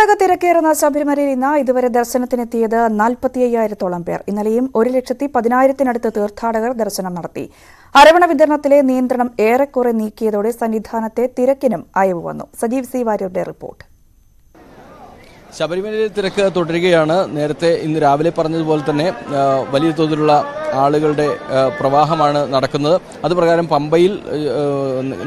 തീർത്ഥാടക തിരക്കേറുന്ന ശബരിമലയിൽ ഇന്ന് ഇതുവരെ ദർശനത്തിനെത്തിയത് 45,000-ഓളം പേർ. ഇന്നലെയും 1,10,000-നടുത്ത് തീർത്ഥാടകർ ദർശനം നടത്തി. അരവണ വിതരണത്തിലെ നിയന്ത്രണം ഏറെക്കുറെ നീക്കിയതോടെ സന്നിധാനത്തെ തിരക്കിനും അയവ് വന്നു. സജീവ് സി വാര്യരുടെ റിപ്പോർട്ട്. ശബരിമലയിൽ തിരക്ക് തുടരുകയാണ്. നേരത്തെ ഇന്ന് രാവിലെ പറഞ്ഞതുപോലെ തന്നെ വലിയ തോതിലുള്ള ആളുകളുടെ പ്രവാഹമാണ് നടക്കുന്നത്. അതുപ്രകാരം പമ്പയിൽ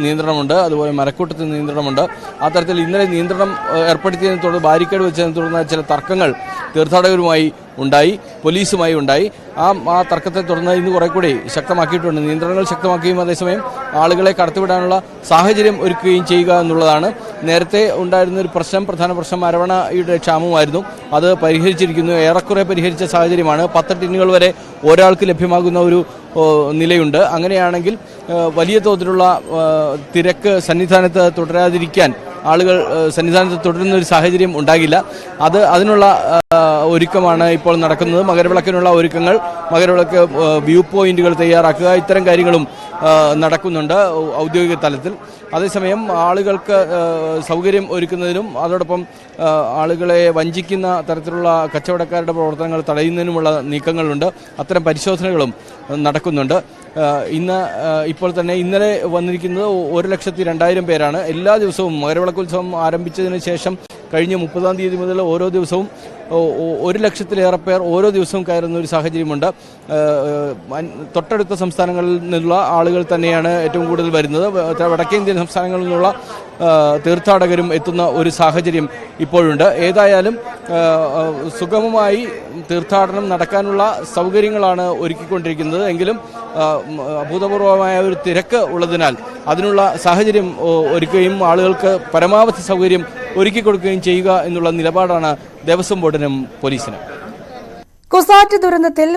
നിയന്ത്രണമുണ്ട്, അതുപോലെ മരക്കൂട്ടത്തിൽ നിയന്ത്രണമുണ്ട്. ആ തരത്തിൽ ഇന്നലെ നിയന്ത്രണം ഏർപ്പെടുത്തിയതിനെ തുടർന്ന് ബാരിക്കേഡ് വെച്ചതിനെ തുടർന്ന് ചില തർക്കങ്ങൾ തീർത്ഥാടകരുമായി ഉണ്ടായി, പോലീസുമായി ഉണ്ടായി. ആ തർക്കത്തെ തുടർന്ന് ഇന്ന് കുറെ കൂടി ശക്തമാക്കിയിട്ടുണ്ട്. നിയന്ത്രണങ്ങൾ ശക്തമാക്കുകയും അതേസമയം ആളുകളെ കടത്തിവിടാനുള്ള സാഹചര്യം ഒരുക്കുകയും ചെയ്യുക എന്നുള്ളതാണ്. നേരത്തെ ഉണ്ടായിരുന്ന ഒരു പ്രധാന പ്രശ്നം അരവണയുടെ ക്ഷാമമായിരുന്നു. അത് പരിഹരിച്ചിരിക്കുന്നു, ഏറെക്കുറെ പരിഹരിച്ച സാഹചര്യമാണ്. 10 ടിന്നുകൾ വരെ ഒരാൾക്ക് ലഭ്യമാകുന്ന ഒരു നിലയുണ്ട്. അങ്ങനെയാണെങ്കിൽ വലിയ തോതിലുള്ള തിരക്ക് സന്നിധാനത്ത് തുടരാതിരിക്കാൻ ആളുകൾ സന്നിധാനത്ത് തുടരുന്ന ഒരു സാഹചര്യം ഉണ്ടാകില്ല. അതിനുള്ള ഒരുക്കമാണ് ഇപ്പോൾ നടക്കുന്നത്. മകരവിളക്കിനുള്ള ഒരുക്കങ്ങൾ, മകരവിളക്ക് വ്യൂ പോയിന്റുകൾ തയ്യാറാക്കുക, ഇത്തരം കാര്യങ്ങളും നടക്കുന്നുണ്ട് ഔദ്യോഗിക തലത്തിൽ. അതേസമയം ആളുകൾക്ക് സൗകര്യം ഒരുക്കുന്നതിനും അതോടൊപ്പം ആളുകളെ വഞ്ചിക്കുന്ന തരത്തിലുള്ള കച്ചവടക്കാരുടെ പ്രവർത്തനങ്ങൾ തടയുന്നതിനുമുള്ള നീക്കങ്ങളുണ്ട്. അത്തരം പരിശോധനകളും നടക്കുന്നുണ്ട്. ഇപ്പോൾ തന്നെ ഇന്നലെ വന്നിരിക്കുന്നത് 1,02,000 പേരാണ്. എല്ലാ ദിവസവും മകരവിളക്കുത്സവം ആരംഭിച്ചതിന് ശേഷം കഴിഞ്ഞ 30-ാം തീയതി മുതൽ ഓരോ ദിവസവും 1,00,000-ലേറെ പേർ ഓരോ ദിവസവും കയറുന്ന ഒരു സാഹചര്യമുണ്ട്. തൊട്ടടുത്ത സംസ്ഥാനങ്ങളിൽ നിന്നുള്ള ആളുകൾ തന്നെയാണ് ഏറ്റവും കൂടുതൽ വരുന്നത്. വടക്കേന്ത്യൻ സംസ്ഥാനങ്ങളിൽ നിന്നുള്ള തീർത്ഥാടകരും എത്തുന്ന ഒരു സാഹചര്യം ഇപ്പോഴുണ്ട്. ഏതായാലും സുഗമമായി തീർത്ഥാടനം നടക്കാനുള്ള സൗകര്യങ്ങളാണ് ഒരുക്കിക്കൊണ്ടിരിക്കുന്നത്. എങ്കിലും അഭൂതപൂർവമായ ഒരു തിരക്ക് ഉള്ളതിനാൽ അതിനുള്ള സാഹചര്യം ഒരുക്കുകയും ആളുകൾക്ക് പരമാവധി സൗകര്യം ഒരുക്കി കൊടുക്കുകയും ചെയ്യുക എന്നുള്ള നിലപാടാണ് ദേവസ്വം ബോർഡിനും പോലീസിനും. കുസാറ്റ് ദുരന്തത്തിൽ